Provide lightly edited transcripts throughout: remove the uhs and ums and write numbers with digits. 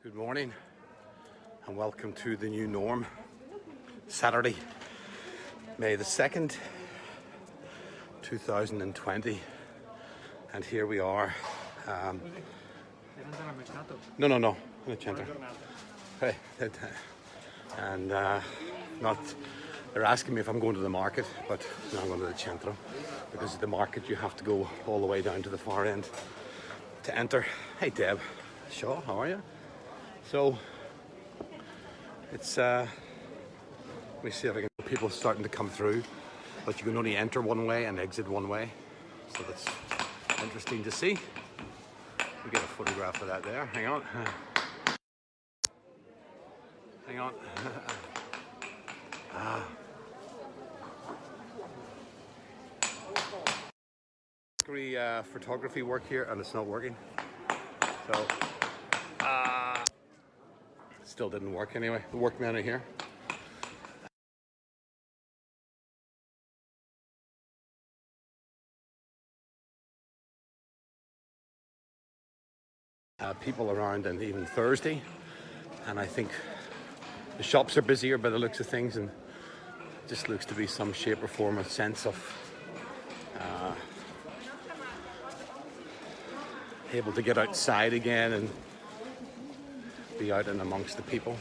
Good morning and welcome to the new norm. Saturday, May the 2nd, 2020, and here we are. No, non c'entra. Hey, and not. They're asking me if I'm going to the market, but no, I'm going to the centro, because at the market you have to go all the way down to the far end to enter. Hey Deb, Shaw, how are you? So it's let me see if I can. People starting to come through, but you can only enter one way and exit one way. So that's interesting to see. We get a photograph of that there. Hang on. Hang on. Photography work here, and it's not working. So it still didn't work anyway. The workmen are here. People around, and even Thursday, and I think the shops are busier by the looks of things, and it just looks to be some shape or form, a sense of able to get outside again and be out and amongst the people.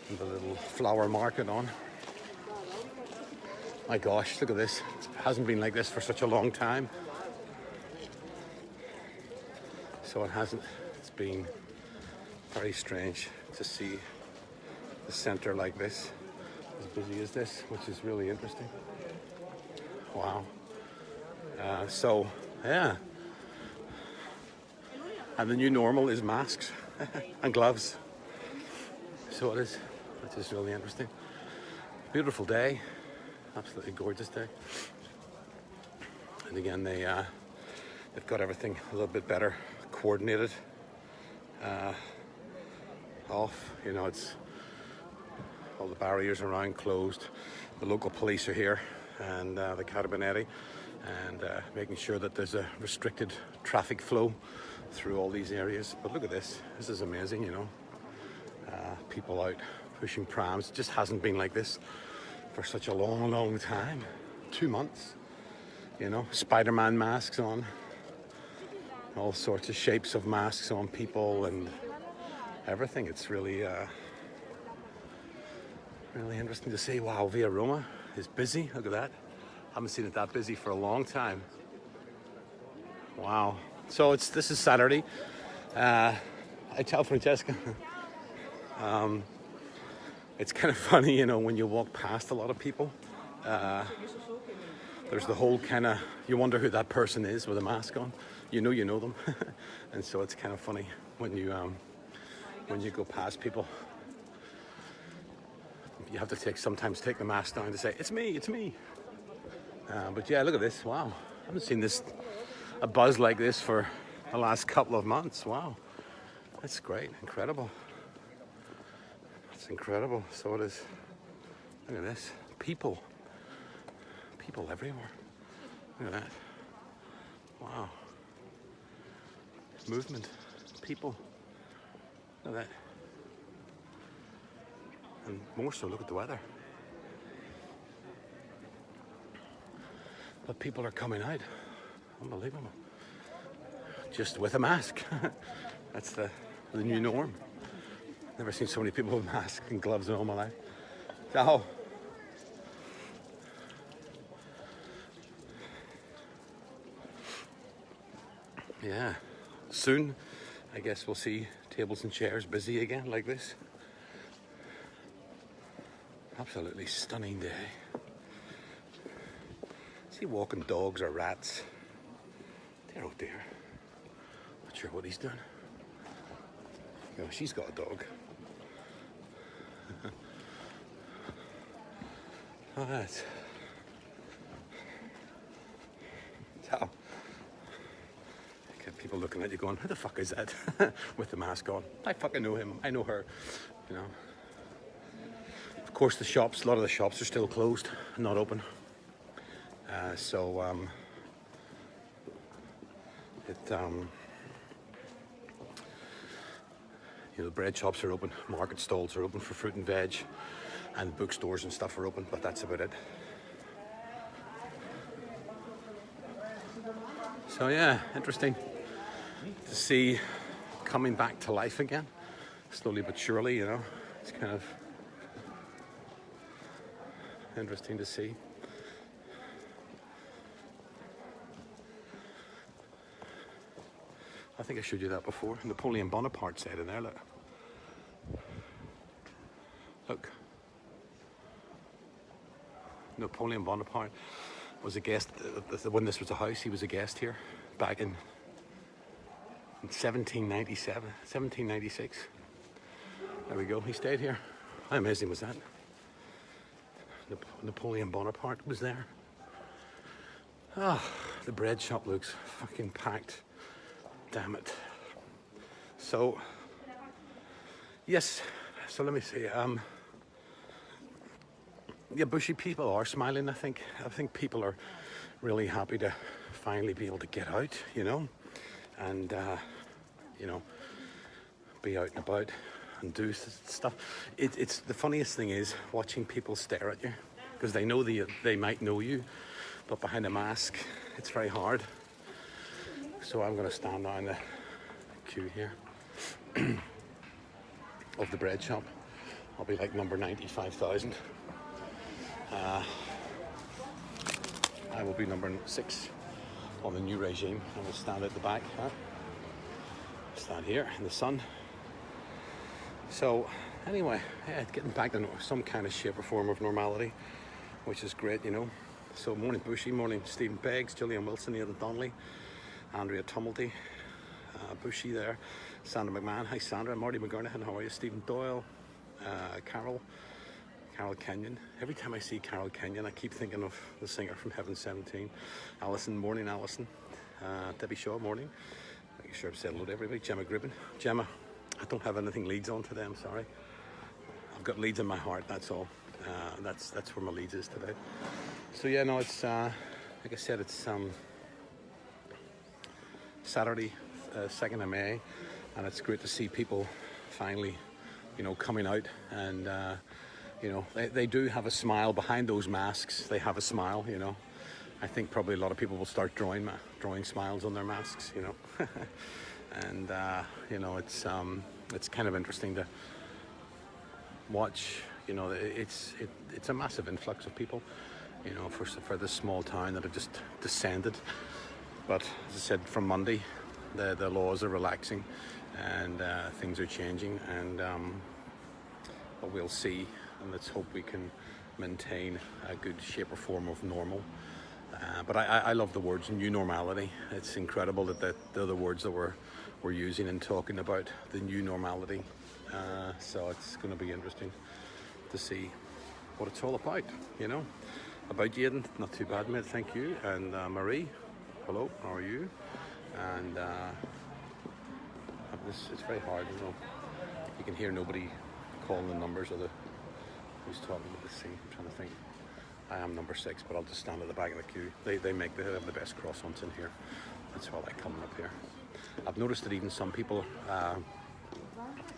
And the little flower market on. My gosh, look at this. It hasn't been like this for such a long time. So it hasn't. It's been very strange to see the centre like this, as busy as this, which is really interesting. Wow. So, yeah. And the new normal is masks and gloves. So it is, which is really interesting. Beautiful day, absolutely gorgeous day. And again, they've got everything a little bit better coordinated. Off, you know, it's all the barriers around closed. The local police are here, and the Carabinetti, and making sure that there's a restricted traffic flow through all these areas. But look at this. This is amazing, you know. People out pushing prams. It just hasn't been like this for such a long time. 2 months, you know. Spider-Man masks on. All sorts of shapes of masks on people and everything. It's really really interesting to see. Wow, Via Roma is busy. Look at that. Haven't seen it that busy for a long time. Wow. So this is Saturday. I tell Francesca, it's kind of funny, you know, when you walk past a lot of people. There's the whole kind of, you wonder who that person is with a mask on. You know them. And so it's kind of funny when you go past people. You have to sometimes take the mask down to say, it's me. But yeah, look at this. Wow. I haven't seen a buzz like this for the last couple of months. Wow. That's great. Incredible. It's incredible. So it is. Look at this. People everywhere. Look at that. Wow. Movement. People. Look at that. And more so, look at the weather. But people are coming out. Unbelievable. Just with a mask. That's the new norm. Never seen so many people with masks and gloves in all my life. Ciao. Yeah. Soon, I guess we'll see tables and chairs busy again like this. Absolutely stunning day. See walking dogs or rats. Oh dear. Not sure what he's doing. No, she's got a dog. All right. Ciao. Get people looking at you going, who the fuck is that? With the mask on. I fucking know him. I know her. You know. Of course, a lot of the shops are still closed, not open. So You know, the bread shops are open, market stalls are open for fruit and veg, and bookstores and stuff are open, but that's about it. So yeah, interesting to see coming back to life again, slowly but surely, you know. It's kind of interesting to see. I think I showed you that before. Napoleon Bonaparte said in there, look. Look. Napoleon Bonaparte was a guest, when this was a house, he was a guest here back in 1797, 1796. There we go, he stayed here. How amazing was that? Napoleon Bonaparte was there. Ah, the bread shop looks fucking packed. Damn it. So, yes, so let me see. Yeah, bushy people are smiling, I think. I think people are really happy to finally be able to get out, you know, and, you know, be out and about and do stuff. It's the funniest thing is watching people stare at you, because they know they might know you, but behind a mask, it's very hard. So I'm going to stand now in the queue here of the bread shop. I'll be like number 95,000. I will be number 6 on the new regime. I will stand at the back. Stand here in the sun. So anyway, yeah, getting back to some kind of shape or form of normality, which is great, you know. So morning Bushy, morning Stephen Beggs, Gillian Wilson, Aidan Donnelly, Andrea Tumulty, Bushy there, Sandra McMahon, hi Sandra, Marty McGurnahan, how are you? Stephen Doyle, Carol Kenyon. Every time I see Carol Kenyon, I keep thinking of the singer from Heaven 17. Alison, morning Alison. Debbie Shaw, morning. Making sure I've said hello to everybody. Gemma Gribben. Gemma, I don't have anything Leeds on today, I'm sorry. I've got Leeds in my heart, that's all. That's where my Leeds is today. So yeah, no, it's, like I said, it's Saturday, 2nd of May, and it's great to see people finally, you know, coming out, and you know, they do have a smile behind those masks. They have a smile, you know. I think probably a lot of people will start drawing smiles on their masks, you know. And you know, it's kind of interesting to watch. You know, it's a massive influx of people, you know, for this small town that have just descended. But as I said, from Monday, the laws are relaxing, and things are changing, and but we'll see, and let's hope we can maintain a good shape or form of normal. But I love the words new normality. It's incredible that they're the words that we're using and talking about the new normality. So it's going to be interesting to see what it's all about, you know. About Jaden, not too bad, mate, thank you. And Marie, hello, how are you? And it's very hard, you know. You can hear nobody calling the numbers or who's talking. Let's see, I'm trying to think. I am number 6, but I'll just stand at the back of the queue. They have the best croissants in here. That's why I like coming up here. I've noticed that even some people,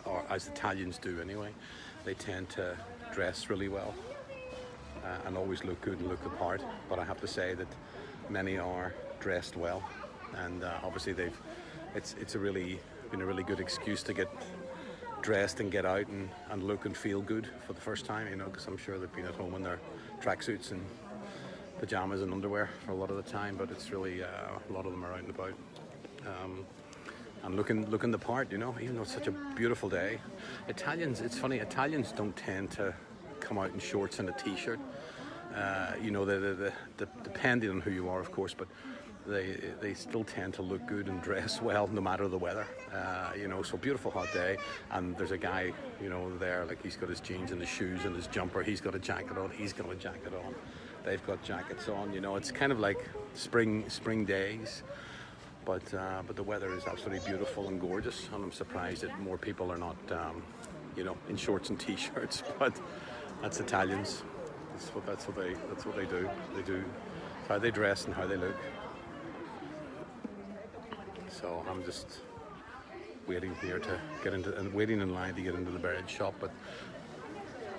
or as Italians do anyway, they tend to dress really well and always look good and look the part. But I have to say that many are dressed well, and obviously it's been a really good excuse to get dressed and get out and look and feel good for the first time, you know, because I'm sure they've been at home in their tracksuits and pajamas and underwear for a lot of the time, but it's really a lot of them are out and about and looking the part, you know, even though it's such a beautiful day. Italians, it's funny, Italians don't tend to come out in shorts and a t-shirt, you know, depending on who you are, of course, but they still tend to look good and dress well no matter the weather, you know. So beautiful hot day, and there's a guy, you know, there, like he's got his jeans and his shoes and his jumper, he's got a jacket on, he's got a jacket on, they've got jackets on, you know. It's kind of like spring days, but the weather is absolutely beautiful and gorgeous, and I'm surprised that more people are not, you know, in shorts and t-shirts. But that's Italians. That's what they do. They do how they dress and how they look. So I'm just waiting here to get into, and waiting in line to get into the bread shop. But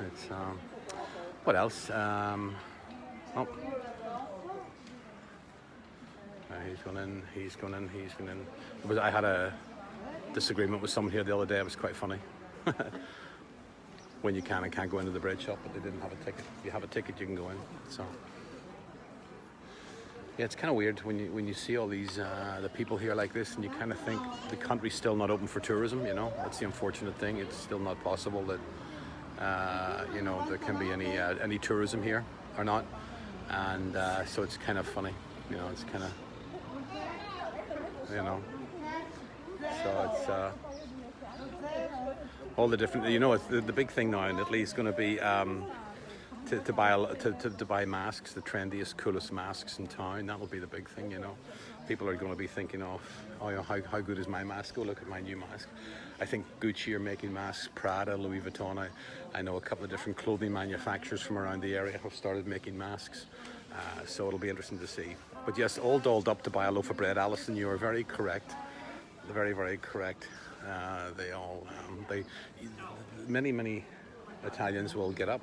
it's what else? Oh, he's gone in. He's gone in. He's gone in. I had a disagreement with someone here the other day. It was quite funny. When you can and can't go into the bread shop, but they didn't have a ticket. If you have a ticket, you can go in. So yeah, it's kind of weird when you see all these the people here like this, and you kind of think the country's still not open for tourism. You know, that's the unfortunate thing. It's still not possible that you know, there can be any tourism here or not, and so it's kind of funny. You know, it's kind of, you know, so it's all the different, you know, it's the big thing now in Italy is going to be to buy masks, the trendiest, coolest masks in town. That will be the big thing, you know. People are going to be thinking of, oh, you know, how good is my mask? Oh, look at my new mask. I think Gucci are making masks, Prada, Louis Vuitton. I know a couple of different clothing manufacturers from around the area have started making masks. So it'll be interesting to see. But yes, all dolled up to buy a loaf of bread. Alison, you are very correct. Very, very correct. Many Italians will get up,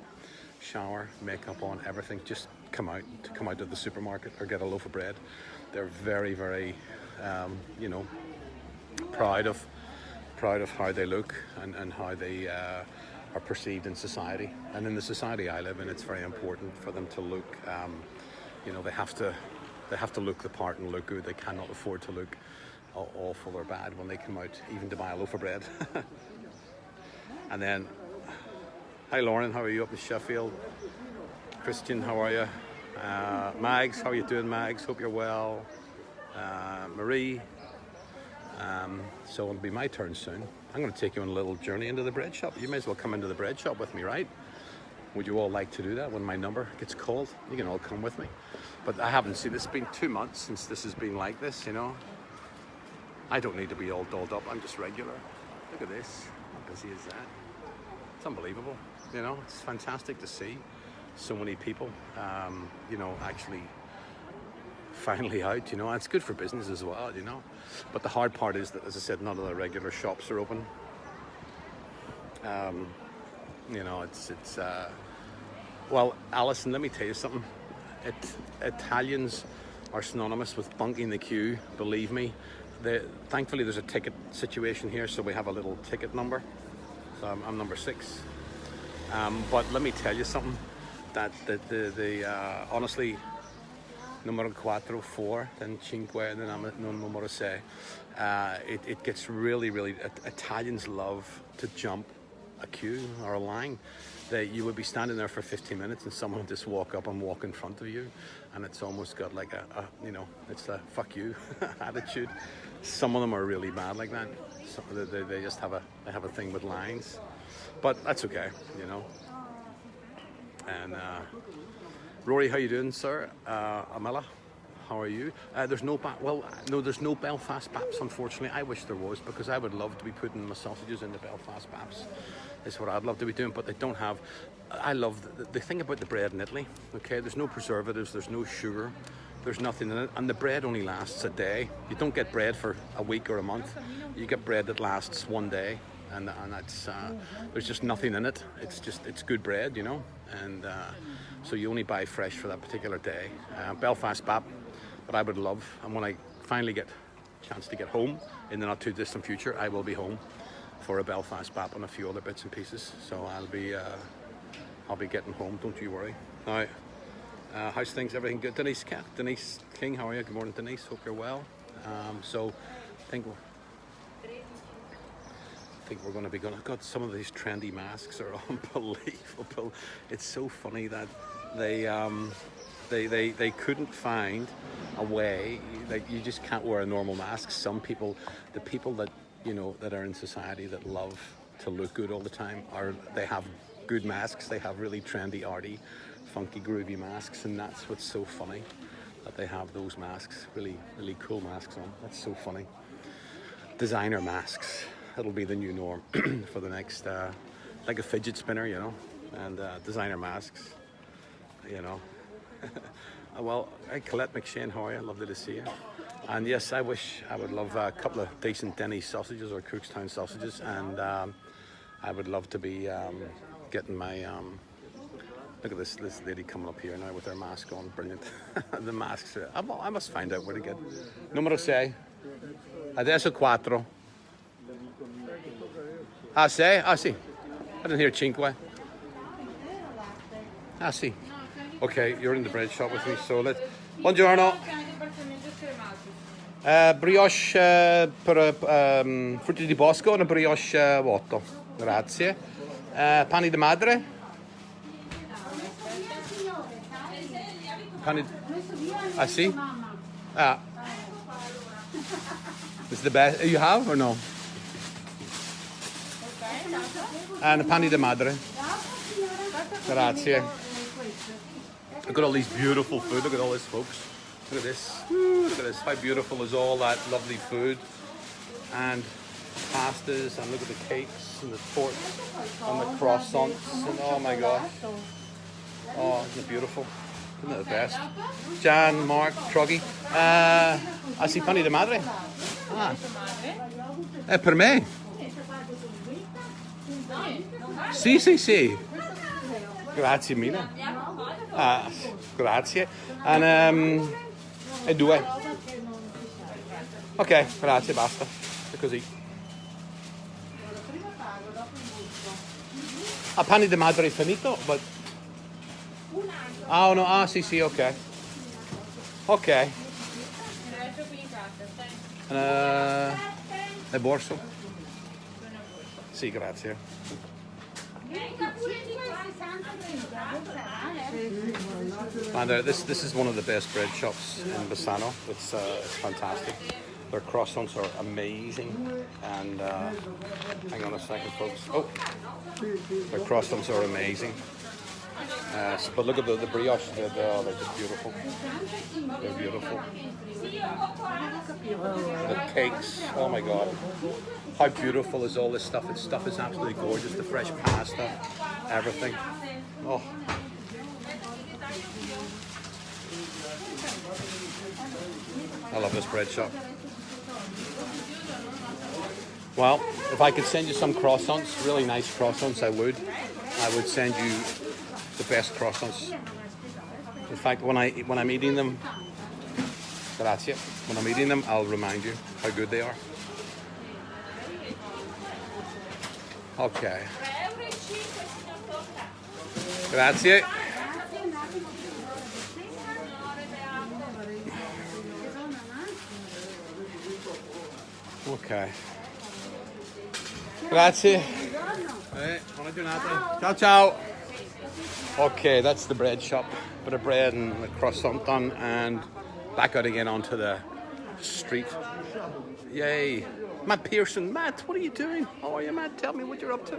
shower, makeup on, everything, just come out of the supermarket or get a loaf of bread. They're very, very, you know, proud of how they look and how they are perceived in society. And in the society I live in, it's very important for them to look, you know, they have to look the part and look good. They cannot afford to look awful or bad when they come out, even to buy a loaf of bread. And then, hi Lauren, how are you up in Sheffield? Christian, how are you? Mags, how are you doing, Mags? Hope you're well. Marie. So it'll be my turn soon. I'm going to take you on a little journey into the bread shop. You may as well come into the bread shop with me, right? Would you all like to do that when my number gets called? You can all come with me. But I haven't seen, it's been 2 months since this has been like this, you know. I don't need to be all dolled up, I'm just regular. Look at this, how busy is that? It's unbelievable, you know, it's fantastic to see so many people, you know, actually finally out, you know. And it's good for business as well, you know. But the hard part is that, as I said, none of the regular shops are open. You know, it's well, Alison, let me tell you something. Italians are synonymous with bunking the queue, believe me. Thankfully there's a ticket situation here, so we have a little ticket number. So I'm number 6. But let me tell you something, that honestly, numero 4, 5, then 5, then numero 6. It gets really, Italians love to jump a queue or a line. You would be standing there for 15 minutes and someone would just walk up and walk in front of you, and it's almost got like a you know, it's a fuck you attitude. Some of them are really bad like that. So they just have a thing with lines, but that's okay, you know. And Rory, how you doing, sir? Amela, how are you? There's no there's no Belfast Baps, unfortunately. I wish there was, because I would love to be putting my sausages into Belfast Baps. Is what I'd love to be doing, but they don't have. I love the thing about the bread in Italy. Okay, there's no preservatives, there's no sugar, there's nothing in it, and the bread only lasts a day. You don't get bread for a week or a month. You get bread that lasts one day, and that's there's just nothing in it. It's good bread, you know, and so you only buy fresh for that particular day. Belfast Bap, but I would love, and when I finally get a chance to get home in the not too distant future, I will be home for a Belfast Bap and a few other bits and pieces. So I'll be getting home, don't you worry. Now, how's things? Everything good? Denise King, how are you? Good morning, Denise. Hope you're well. So I think we're going to be God, some of these trendy masks are unbelievable. It's so funny that they couldn't find a way. Like, you just can't wear a normal mask. Some people, the people that, you know, that are in society that love to look good all the time, they have good masks. They have really trendy, arty, funky, groovy masks, and that's what's so funny, that they have those masks, really cool masks on. That's so funny. Designer masks, that'll be the new norm for the next, like a fidget spinner, you know, and designer masks, you know. Well, hey, Colette McShane, how are you? Lovely to see you. And yes, I wish I would love a couple of decent Denny sausages or Cookstown sausages, and I would love to be getting my look at this lady coming up here now with her mask on. Brilliant. The masks. I must find out where to get. Numero 6. Adesso 4. Ah, 6? Ah, sì. I didn't hear 5. Ah, sì. Okay, you're in the bread shop with me, so let's... Buongiorno. Brioche per frutti di bosco, una brioche vuoto. Grazie. Pani di madre? Pani... Ah, sì? Ah. This is the best you have or no? And a pani di madre. Grazie. Look at all these beautiful food. Look at all this, folks. Look at this. Look at this. How beautiful is all that lovely food? And pastas, and look at the cakes, and the torts, and the croissants, and oh my gosh. Oh, isn't it beautiful? Isn't it the best? Jan, Mark, Truggy. I see pani di madre. Ah. Per me? Sì, sì, sì. Grazie mille. Ah, grazie. And, e 2. Ok, grazie, basta. È così. A pani di madre finito? But... Ah, no, ah, sì, sì, ok. Ok. E borso? Sì, grazie. And this is one of the best bread shops in Bassano. It's fantastic. Their croissants are amazing. And hang on a second, folks. Oh, their croissants are amazing. But look at the brioche. They're just beautiful. They're beautiful. The cakes. Oh my God. How beautiful is all this stuff? This stuff is absolutely gorgeous. The fresh pasta, everything. Oh. I love this bread shop. Well, if I could send you some croissants, really nice croissants, I would. I would send you the best croissants. In fact, when I'm eating them, grazie. When I'm eating them, I'll remind you how good they are. Okay. Grazie. Ok. Grazie. Buona giornata. Ciao ciao. Okay, that's the bread shop. Bit of bread and a croissant done, and back out again onto the street. Yay. Matt Pearson. Matt, what are you doing? How are you, Matt? Tell me what you're up to.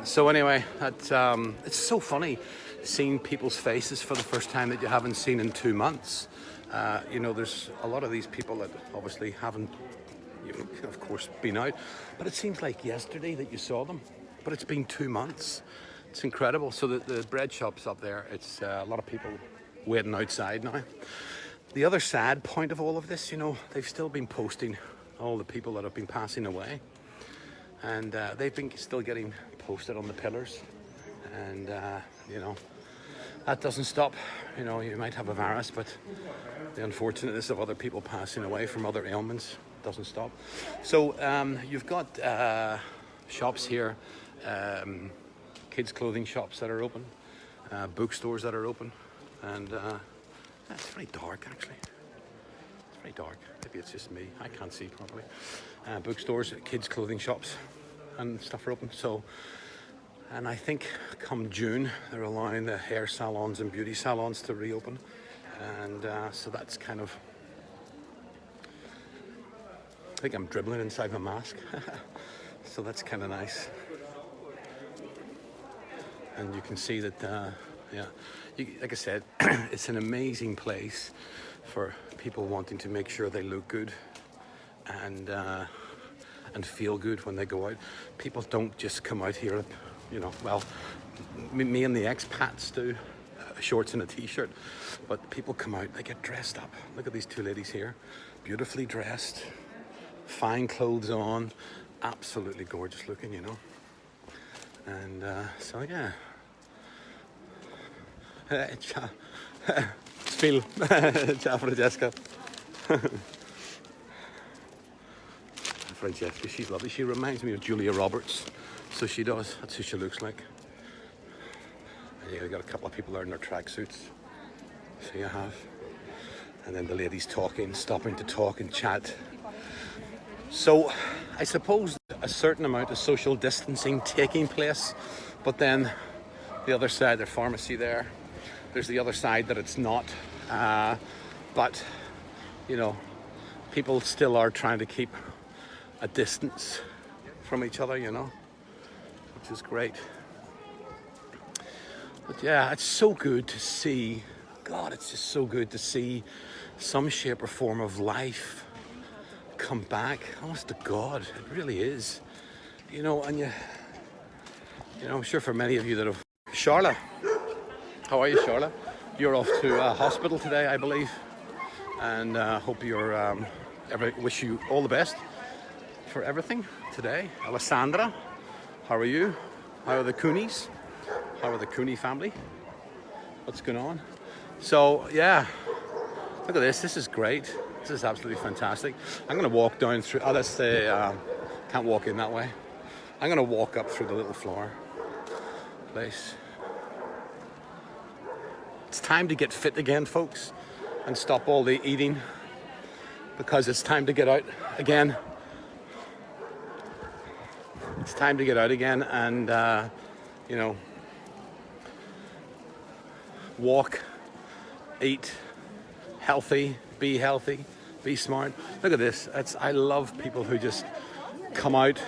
So anyway, it's so funny seeing people's faces for the first time that you haven't seen in 2 months. You know, there's a lot of these people that obviously haven't, you know, of course, been out. But it seems like yesterday that you saw them. But it's been 2 months. It's incredible. So the bread shop's up there. It's a lot of people waiting outside now. The other sad point of all of this, you know, they've still been posting all the people that have been passing away. And they've been still getting posted on the pillars. And, you know, that doesn't stop. You know, you might have a virus, but the unfortunateness of other people passing away from other ailments doesn't stop. So you've got shops here, kids' clothing shops that are open, bookstores that are open, and it's very dark actually. It's very dark. Maybe it's just me. I can't see properly. Bookstores, kids' clothing shops, and stuff are open. So, and I think come June they're allowing the hair salons and beauty salons to reopen, and so that's kind of. I think I'm dribbling inside my mask, so that's kind of nice. And you can see that, yeah, like I said, it's an amazing place for people wanting to make sure they look good and feel good when they go out. People don't just come out here, you know, well, me and the expats do shorts and a t-shirt. But people come out, they get dressed up. Look at these two ladies here, beautifully dressed, fine clothes on, absolutely gorgeous looking, you know. And so yeah. Ciao. Spiel. Ciao, Francesca. Francesca, she's lovely. She reminds me of Julia Roberts. So she does. That's who she looks like. And yeah, we got a couple of people there in their tracksuits. So you have. And then the ladies talking, stopping to talk and chat. So I suppose a certain amount of social distancing taking place, but then the other side, their pharmacy there, there's the other side that it's not. But, you know, people still are trying to keep a distance from each other, you know, which is great. But yeah, it's so good to see, God, it's just so good to see some shape or form of life come back. Honest to God, it really is. You know, and you know, I'm sure for many of you that have... Sharla, how are you, Sharla? You're off to hospital today, I believe, and hope you're. Wish you all the best for everything today. Alessandra, how are you? How are the Cooneys? How are the Cooney family? What's going on? So yeah, look at this. This is great. This is absolutely fantastic. I'm going to walk down through. Oh, let's say can't walk in that way. I'm going to walk up through the little flower place. It's time to get fit again, folks, and stop all the eating, because it's time to get out again. It's time to get out again and, you know, walk, eat healthy, be smart. Look at this. I love people who just come out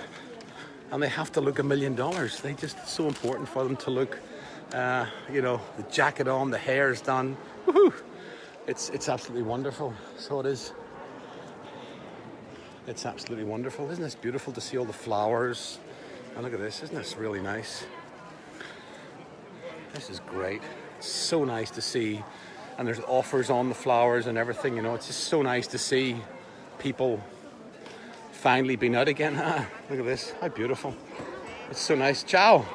and they have to look $1 million. It's so important for them to look, you know, the jacket on, the hair's done. Woohoo! It's absolutely wonderful. So it is. It's absolutely wonderful. Isn't this beautiful to see all the flowers? And look at this. Isn't this really nice? This is great. It's so nice to see. And there's offers on the flowers and everything, you know. It's just so nice to see people finally being out again. Look at this. How beautiful. It's so nice. Ciao.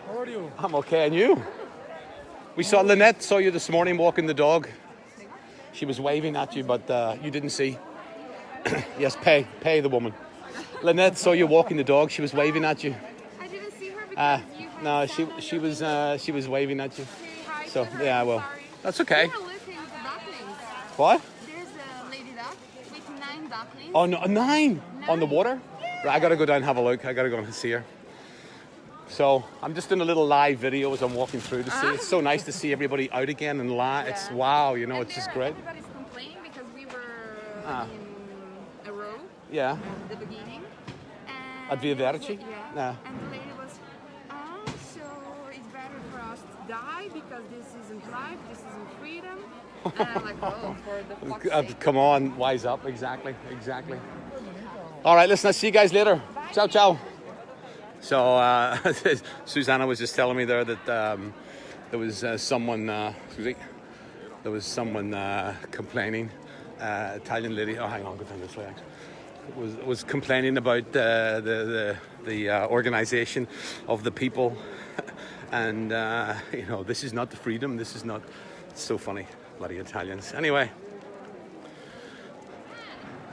How are you? I'm okay. And you? We saw Lynette, saw you this morning walking the dog. She was waving at you, but you didn't see. Yes, pay the woman. Lynette saw you walking the dog. She was waving at you. I didn't see her because you had No, she was waving at you. Hi, So to her. yeah, well, Sorry. that's okay. We are looking at the ducklings. What? There's a lady duck with 9 ducklings. Oh no, a 9 on the water. Yeah. Right, I gotta go down and have a look. I gotta go and see her. So I'm just doing a little live video as I'm walking through to see. It's so nice to see everybody out again and It's wow, you know, And it's just there, great. Everybody's complaining because we were Ah. in a row Yeah. at the beginning. And At Via Verci? Yeah. Yeah. And the lady was, so it's better for us to die because this isn't life, this isn't freedom. And I'm like, oh, for the fuck's sake. Come on, wise up. Exactly. All right, listen, I'll see you guys later. Ciao, ciao. So Susanna was just telling me there that there was someone, complaining, Italian lady. Oh, hang on, go down this way. Actually. Was complaining about the organization of the people, and you know, this is not the freedom. This is not. It's so funny, bloody Italians. Anyway,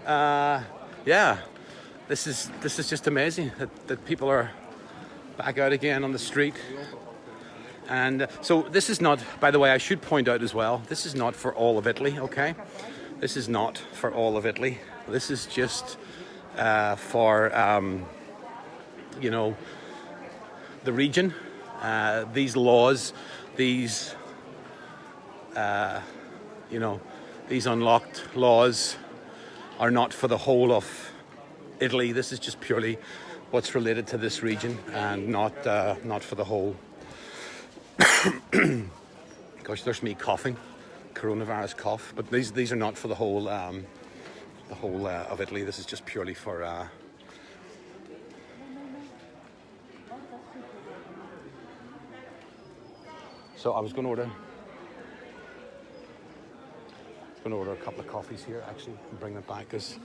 yeah. This is just amazing that people are back out again on the street. And so this is not, by the way, I should point out as well, this is not for all of Italy, okay? This is not for all of Italy. This is just for, you know, the region. These laws, these, you know, these unlocked laws are not for the whole of Italy. This is just purely what's related to this region and not for the whole. Gosh, there's me coughing, coronavirus cough. But these are not for the whole of Italy. This is just purely for. So I was going to order a couple of coffees here actually and bring them back because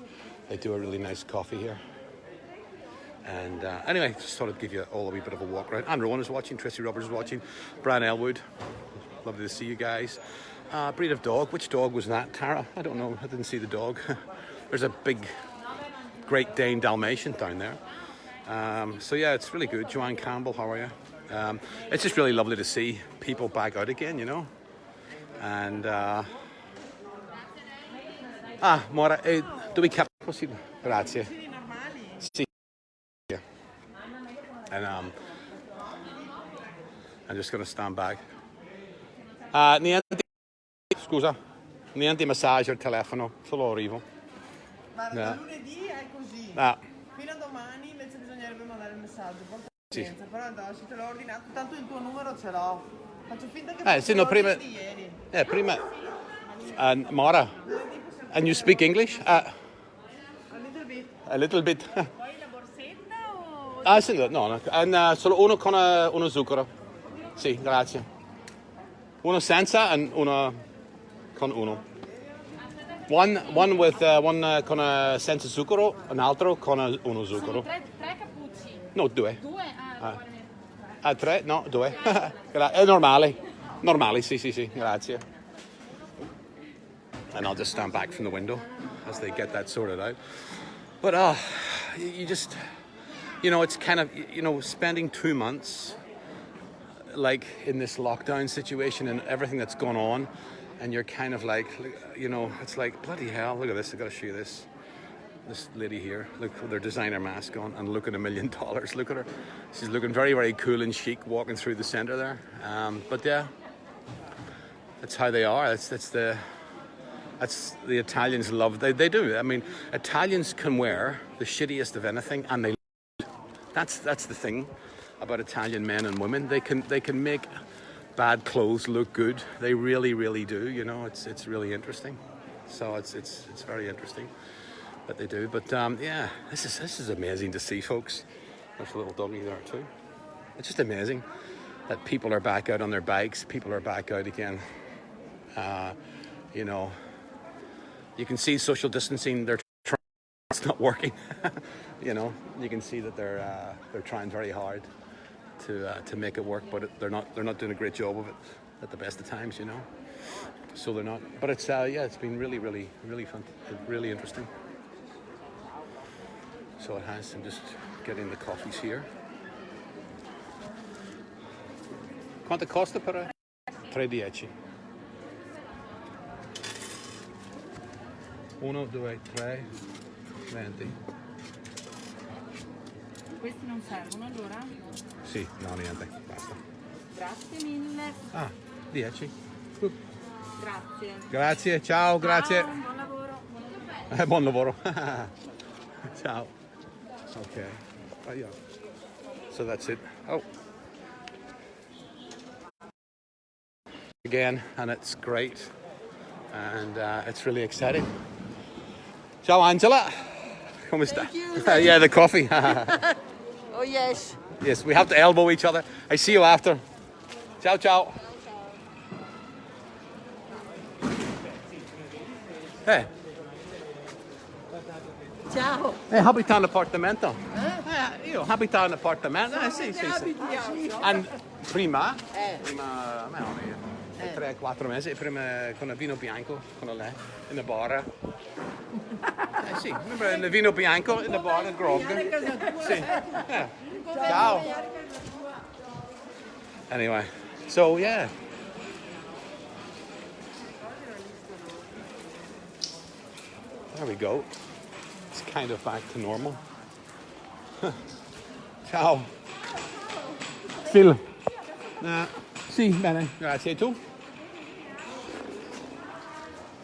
they do a really nice coffee here. And anyway, just thought I'd give you all a wee bit of a walk around. Anne Rowan is watching, Tracy Roberts is watching, Brian Elwood. Lovely to see you guys. Breed of dog. Which dog was that, Tara? I don't know. I didn't see the dog. There's a big Great Dane Dalmatian down there. So yeah, it's really good. Joanne Campbell, how are you? It's just really lovely to see people back out again, you know. And Mora, dove cap possibile? Grazie. Sì. Yeah. And I'm just gonna stand back. Niente, scusa, niente massaggio al telefono, solo arrivo. Guarda, lunedì è così. Fino a domani invece bisognerebbe mandare il messaggio. Porta pazienza, però adesso te l'ho ordinato, tanto il tuo numero ce l'ho. Faccio finta che sì, no, prima, di ieri. Prima. Mara, and you speak English? A little bit. A little bit. Vuoi la borsetta o? Sì, no, solo uno con uno zucchero. Sì, grazie. Uno senza e uno con uno. One with one con senza zucchero, un altro con uno zucchero. Tre cappucci. No, due. Due? Tre? No, due. È normale. Normale, sì, grazie. And I'll just stand back from the window as they get that sorted out. But you just, you know, it's kind of, you know, spending 2 months like in this lockdown situation and everything that's gone on, and you're kind of like, you know, it's like, bloody hell, look at this, I've got to show you this. This lady here, look with their designer mask on and look at $1 million. Look at her. She's looking very, very cool and chic walking through the centre there. But yeah, that's how they are. That's the Italians love. They do. I mean, Italians can wear the shittiest of anything and they that's the thing about Italian men and women. They can make bad clothes look good. They really, really do. You know, it's really interesting. So it's very interesting that they do. But yeah, this is amazing to see, folks. There's a little doggy there too. It's just amazing that people are back out on their bikes. People are back out again. You know, you can see social distancing. They're trying. It's not working. You know, you can see that they're trying very hard to make it work, but they're not doing a great job of it at the best of times, you know. So they're not. But it's yeah, it's been really, really, really fun, really interesting. So it has. I'm just getting the coffees here. Quanto costa per 3,10? 1, 2, 3, 20. Questi non servono allora? Sì, no, niente, basta. Grazie mille. 10. Grazie. Grazie, ciao, grazie. Ciao, buon lavoro. Buon lavoro. Ciao. Okay. Yeah. So that's it. Oh. Again, and it's great. And it's really exciting. Ciao, Angela. Come sta? Yeah, the coffee. Oh yes. Yes, we have to elbow each other. I see you after. Ciao, ciao. Hey. Ciao. Abita un appartamento? Io abito in un appartamento? Sì. And prima, ma non io, 3-4 mesi, prima con il vino bianco, con lei, in la bar. Sì, il vino bianco in la bar, il grog. Sì. Ciao. Anyway, so yeah. There we go. It's kind of back to normal. Ciao. Phil. Sì, bene. Grazie. E tu?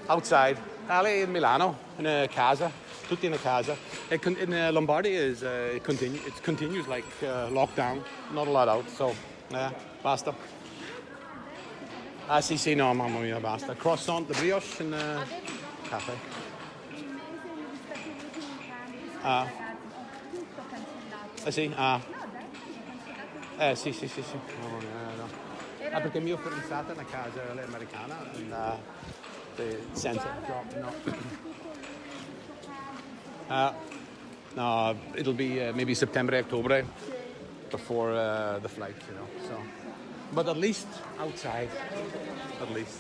Outside. Ali in Milano, in a casa. Tutti in a casa. In Lombardia it continues like lockdown. Not a lot out. So, basta. Sì, no, mamma mia, basta. Croissant, the brioche and caffè. Sì. Sì. No. perché mio figlio è stato in una casa americana senza no. No, it'll be maybe September, October before the flight, you know. So, but at least outside, at least.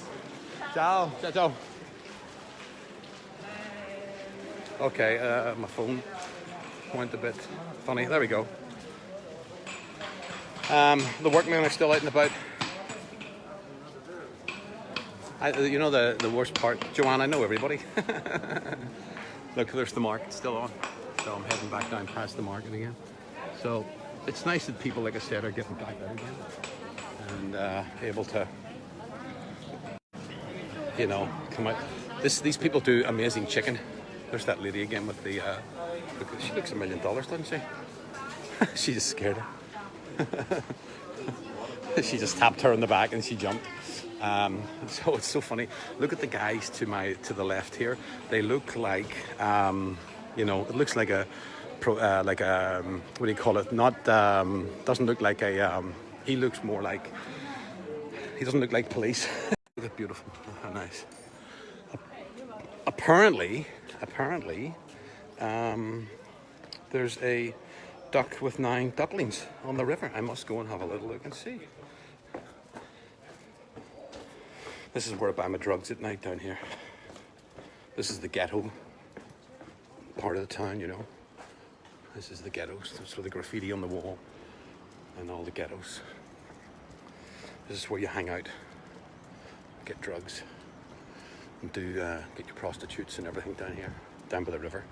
Ciao, ciao, ciao. Okay, my phone went a bit funny. There we go. The workmen are still out and about. You know the worst part, Joanne, I know everybody. Look, there's the market still on. So I'm heading back down past the market again. So it's nice that people, like I said, are getting back out again and able to, you know, come out. These people do amazing chicken. There's that lady again with the, look, she looks $1 million, doesn't she? She just scared her. She just tapped her in the back and she jumped. So it's so funny. Look at the guys to the left here. They look like, you know, it looks like a, what do you call it? Not, doesn't look like a, he looks more like, he doesn't look like police. Look at beautiful, how nice. Apparently, there's a duck with 9 ducklings on the river. I must go and have a little look and see. This is where I buy my drugs at night down here. This is the ghetto part of the town, you know. This is the ghettos. There's the graffiti on the wall and all the ghettos. This is where you hang out, get drugs, and do get your prostitutes and everything down here, down by the river.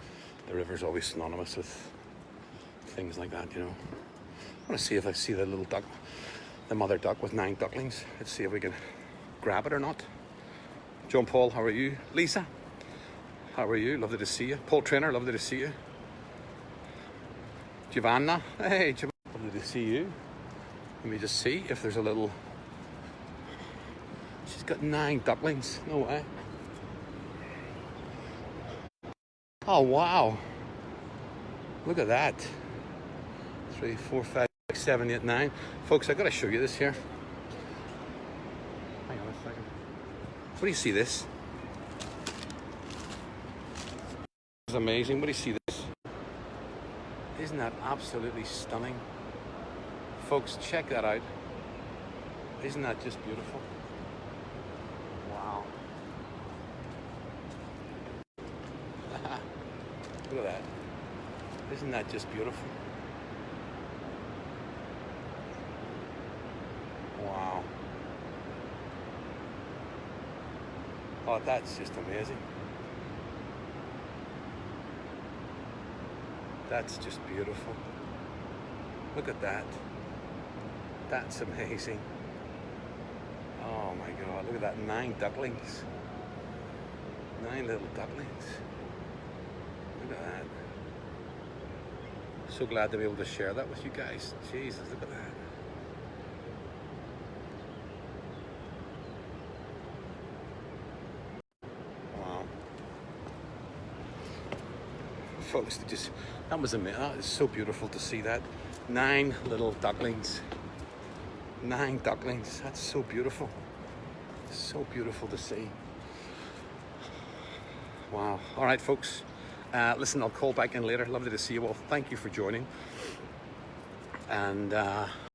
The river's always synonymous with things like that, you know. I want to see if I see the little duck, the mother duck with 9 ducklings. Let's see if we can grab it or not. John Paul, how are you? Lisa, how are you? Lovely to see you. Paul Trainer, lovely to see you. Giovanna, hey, Giovanna, lovely to see you. Let me just see if there's a little. She's got 9 ducklings. No way. Oh wow! Look at that. 3, 4, 5, 6, 7, 8, 9. Folks, I gotta show you this here. Hang on a second. What do you see this? This is amazing. What do you see this? Isn't that absolutely stunning? Folks, check that out. Isn't that just beautiful? Wow. Look at that. Isn't that just beautiful? Wow. Oh, that's just amazing. That's just beautiful. Look at that. That's amazing. Oh my God, look at that, 9 ducklings. 9 little ducklings. Look at that. So glad to be able to share that with you guys. Jesus, look at that. Wow. Folks, that was amazing. That is so beautiful to see that. 9 little ducklings. 9 ducklings. That's so beautiful. So beautiful to see. Wow. All right, folks. Listen, I'll call back in later. Lovely to see you all. Thank you for joining. And